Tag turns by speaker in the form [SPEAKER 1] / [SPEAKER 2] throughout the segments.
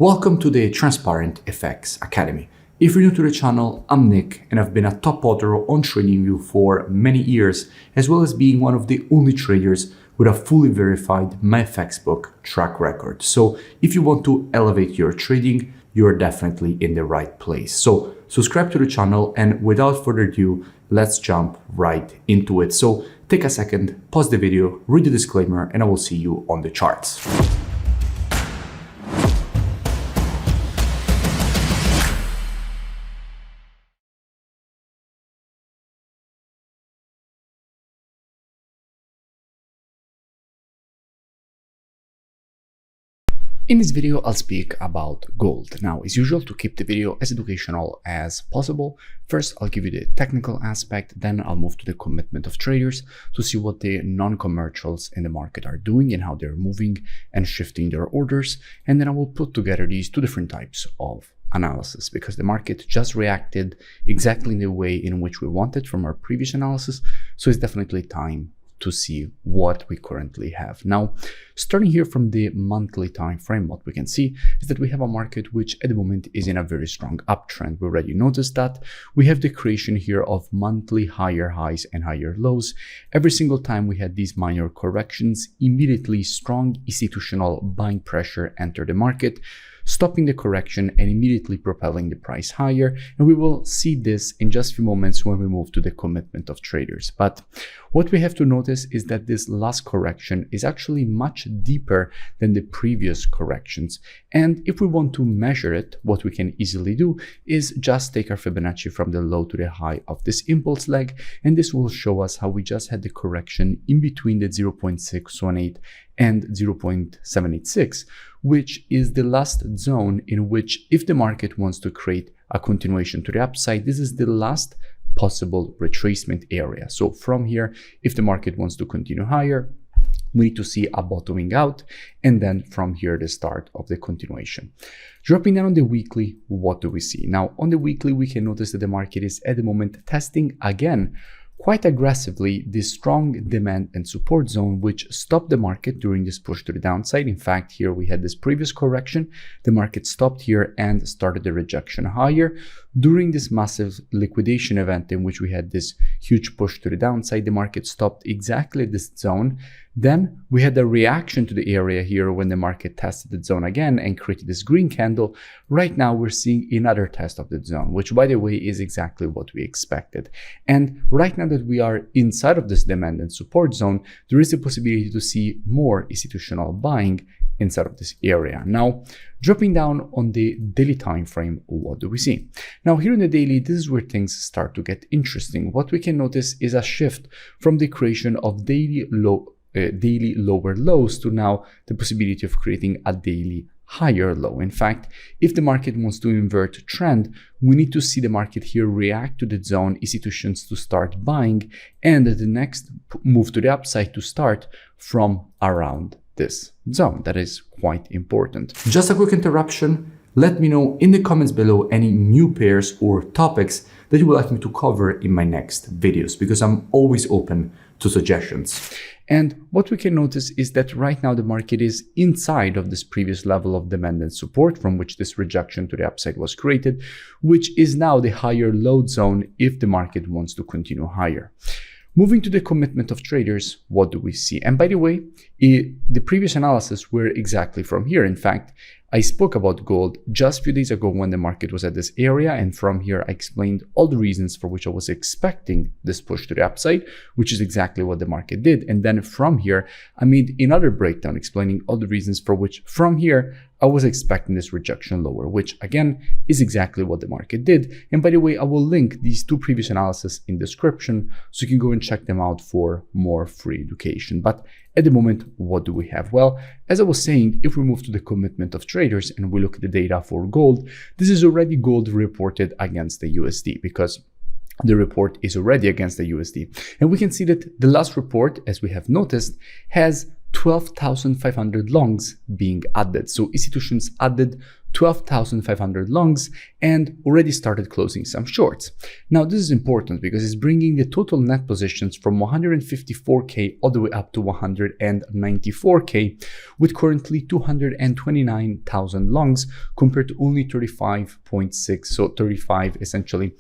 [SPEAKER 1] Welcome to the Transparent FX Academy. If you're new to the channel, I'm Nick and I've been a top author on TradingView for many years, as well as being one of the only traders with a fully verified MyFX book track record. So if you want to elevate your trading, you're definitely in the right place. So subscribe to the channel, and without further ado, let's jump right into it. So take a second, pause the video, read the disclaimer, and I will see you on the charts. In this video, I'll speak about gold. Now, as usual, to keep the video as educational as possible, first I'll give you the technical aspect, then I'll move to the commitment of traders to see what the non-commercials in the market are doing and how they're moving and shifting their orders. And then I will put together these two different types of analysis, because the market just reacted exactly in the way in which we wanted from our previous analysis. So it's definitely time to see what we currently have. Now, starting here from the monthly time frame, what we can see is that we have a market which at the moment is in a very strong uptrend. We already noticed that we have the creation here of monthly higher highs and higher lows. Every single time we had these minor corrections, immediately strong institutional buying pressure entered the market, stopping the correction and immediately propelling the price higher. And we will see this in just a few moments when we move to the commitment of traders. But what we have to notice is that this last correction is actually much deeper than the previous corrections. And if we want to measure it, what we can easily do is just take our Fibonacci from the low to the high of this impulse leg. And this will show us how we just had the correction in between the 0.618 and 0.786, which is the last zone in which, if the market wants to create a continuation to the upside, this is the last possible retracement area. So from here, if the market wants to continue higher, we need to see a bottoming out, and then from here, the start of the continuation. Dropping down on the weekly, what do we see? Now, on the weekly, we can notice that the market is at the moment testing again quite aggressively this strong demand and support zone, which stopped the market during this push to the downside. In fact, here we had this previous correction. The market stopped here and started the rejection higher. During this massive liquidation event in which we had this huge push to the downside, the market stopped exactly at this zone. Then we had a reaction to the area here when the market tested the zone again and created this green candle. Right now, we're seeing another test of the zone, which, by the way, is exactly what we expected. And right now that we are inside of this demand and support zone, there is a possibility to see more institutional buying inside of this area. Now, dropping down on the daily time frame, what do we see? Now, here in the daily, this is where things start to get interesting. What we can notice is a shift from the creation of daily lower lows to now the possibility of creating a daily higher low. In fact, if the market wants to invert trend, we need to see the market here react to the zone, institutions to start buying, and the next move to the upside to start from around this zone. That is quite important. Just a quick interruption. Let me know in the comments below any new pairs or topics that you would like me to cover in my next videos, because I'm always open to suggestions. And what we can notice is that right now the market is inside of this previous level of demand and support from which this rejection to the upside was created, which is now the higher load zone if the market wants to continue higher. Moving to the commitment of traders, what do we see? And by the way, the previous analysis were exactly from here. In fact, I spoke about gold just a few days ago when the market was at this area, and from here I explained all the reasons for which I was expecting this push to the upside, which is exactly what the market did. And then from here, I made another breakdown explaining all the reasons for which from here I was expecting this rejection lower, which again is exactly what the market did. And by the way, I will link these two previous analyses in the description so you can go and check them out for more free education. But at the moment, what do we have? Well, as I was saying, if we move to the commitment of traders and we look at the data for gold, this is already gold reported against the USD, because the report is already against the USD. And we can see that the last report, as we have noticed, has 12,500 longs being added. So institutions added 12,500 longs and already started closing some shorts. Now, this is important because it's bringing the total net positions from 154K all the way up to 194K, with currently 229,000 longs compared to only 35.6, so 35 essentially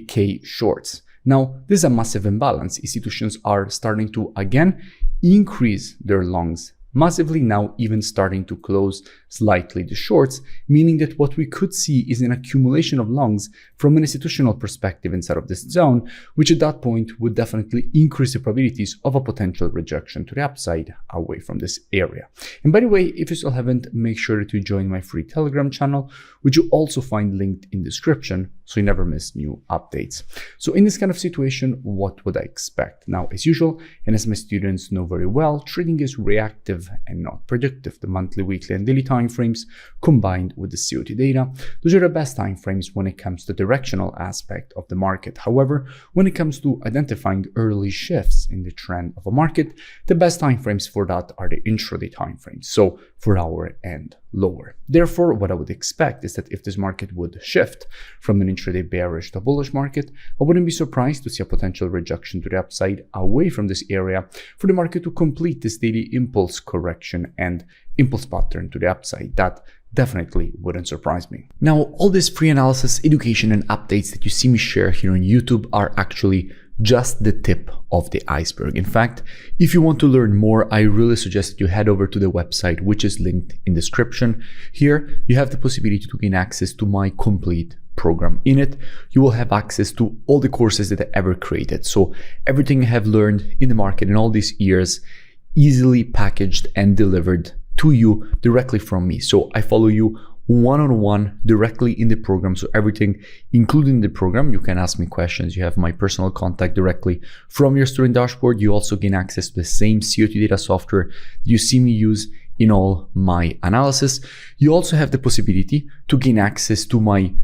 [SPEAKER 1] K shorts. Now, this is a massive imbalance. Institutions are starting to again increase their longs massively, now even starting to close slightly the shorts, meaning that what we could see is an accumulation of longs from an institutional perspective inside of this zone, which at that point would definitely increase the probabilities of a potential rejection to the upside away from this area. And by the way, if you still haven't, make sure to join my free Telegram channel, which you also find linked in the description, so you never miss new updates. So in this kind of situation, what would I expect? Now, as usual, and as my students know very well, trading is reactive and not predictive. The monthly, weekly, and daily timeframes combined with the COT data, those are the best timeframes when it comes to the directional aspect of the market. However, when it comes to identifying early shifts in the trend of a market, the best timeframes for that are the intraday timeframes, so 4 hour and lower. Therefore, what I would expect is that if this market would shift from an intraday bearish to bullish market, I wouldn't be surprised to see a potential rejection to the upside away from this area for the market to complete this daily impulse correction and impulse pattern to the upside. That definitely wouldn't surprise me. Now, all this free analysis, education, and updates that you see me share here on YouTube are actually just the tip of the iceberg. In fact, if you want to learn more, I really suggest that you head over to the website, which is linked in the description. Here, you have the possibility to gain access to my complete program. In it, you will have access to all the courses that I ever created. So everything I have learned in the market in all these years, easily packaged and delivered to you directly from me. So I follow you one-on-one directly in the program. So everything, including the program, you can ask me questions. You have my personal contact directly from your student dashboard. You also gain access to the same COT data software that you see me use in all my analysis. You also have the possibility to gain access to my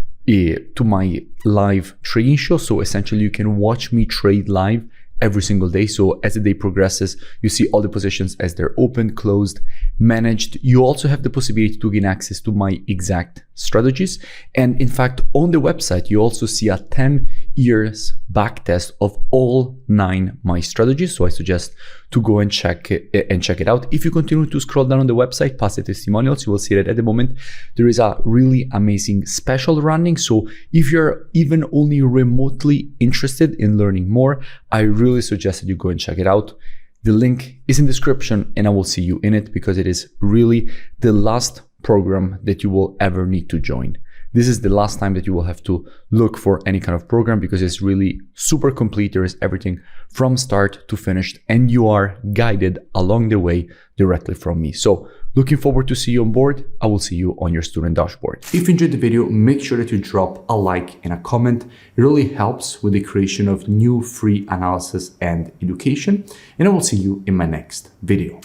[SPEAKER 1] live trading show. So essentially, you can watch me trade live every single day. So as the day progresses, you see all the positions as they're opened, closed, managed. You also have the possibility to gain access to my exact strategies. And in fact, on the website, you also see a 10 years back test of all 9 my strategies. So I suggest to go and check it out. If you continue to scroll down on the website past the testimonials, you will see that at the moment there is a really amazing special running. So if you're even only remotely interested in learning more, I really suggest that you go and check it out. The link is in the description and I will see you in it because it is really the last program that you will ever need to join. This is the last time that you will have to look for any kind of program because it's really super complete. There is everything from start to finished and you are guided along the way directly from me. So looking forward to see you on board. I will see you on your student dashboard. If you enjoyed the video, make sure that you drop a like and a comment. It really helps with the creation of new free analysis and education. And I will see you in my next video.